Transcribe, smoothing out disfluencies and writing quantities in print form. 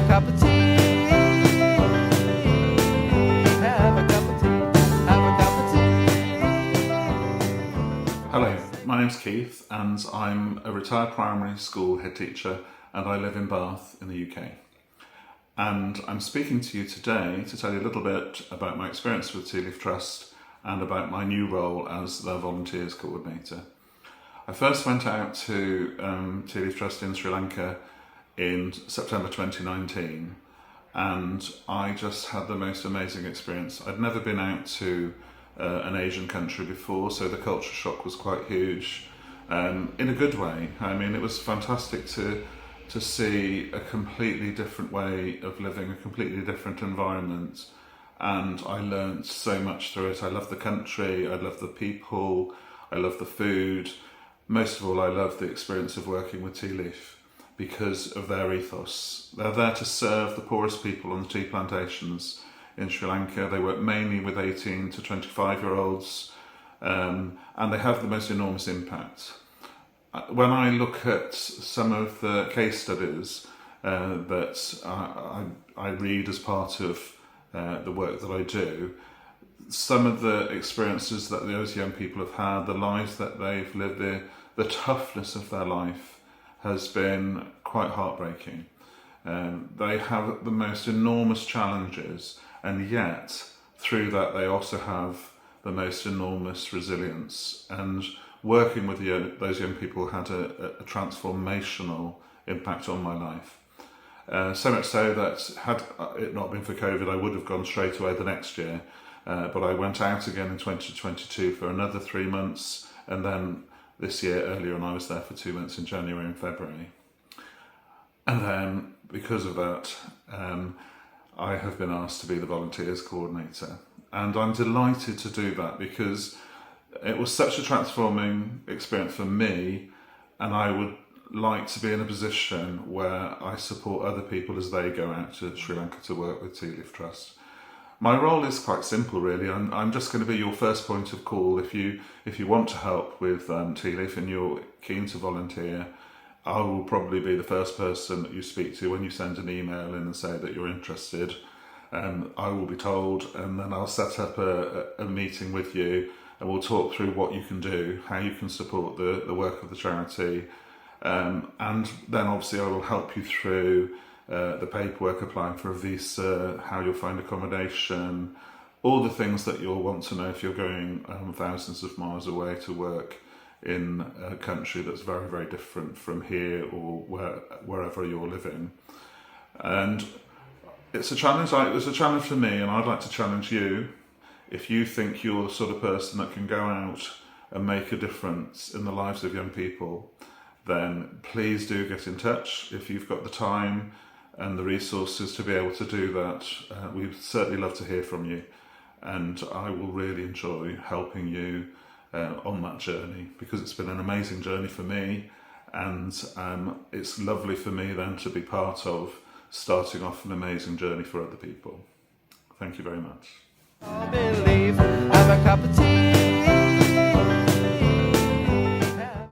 a cup of tea. Have a cup of tea. Have a cup of tea. Hello, my name's Keith and I'm a retired primary school head teacher and I live in Bath in the UK. And I'm speaking to you today to tell you a little bit about my experience with Tea Leaf Trust and about my new role as their volunteers coordinator. I first went out to Tea Leaf Trust in Sri Lanka in September 2019 and I just had the most amazing experience. I'd never been out to an Asian country before, so the culture shock was quite huge, in a good way. I mean, it was fantastic to see a completely different way of living, a completely different environment, and I learned so much through it. I love the country, I love the people, I love the food. Most of all, I love the experience of working with Tea Leaf because of their ethos. They're there to serve the poorest people on the tea plantations in Sri Lanka. They work mainly with 18 to 25-year-olds, and they have the most enormous impact. When I look at some of the case studies that I read as part of the work that I do, some of the experiences that those young people have had, the lives that they've lived, the toughness of their life has been quite heartbreaking. They have the most enormous challenges, and yet through that they also have the most enormous resilience. And working with those young people had a transformational impact on my life. So much so that had it not been for COVID, I would have gone straight away the next year. But I went out again in 2022 for another 3 months, and then this year earlier on I was there for 2 months in January and February. And then because of that, I have been asked to be the volunteers coordinator. And I'm delighted to do that because it was such a transforming experience for me, and I would like to be in a position where I support other people as they go out to Sri Lanka to work with Tea Leaf Trust. My role is quite simple, really. I'm just going to be your first point of call. If you want to help with Tea Leaf and you're keen to volunteer, I will probably be the first person that you speak to when you send an email in and say that you're interested. I will be told, and then I'll set up a meeting with you, and we'll talk through what you can do, how you can support the work of the charity, and then obviously I will help you through the paperwork, applying for a visa, how you'll find accommodation, all the things that you'll want to know if you're going thousands of miles away to work in a country that's very, very different from here or wherever you're living. And it's a challenge. It was a challenge for me, and I'd like to challenge you. If you think you're the sort of person that can go out and make a difference in the lives of young people, then please do get in touch if you've got the time and the resources to be able to do that. We'd certainly love to hear from you, and I will really enjoy helping you on that journey, because it's been an amazing journey for me, and it's lovely for me then to be part of starting off an amazing journey for other people. Thank you very much. Believe, have a cup of tea.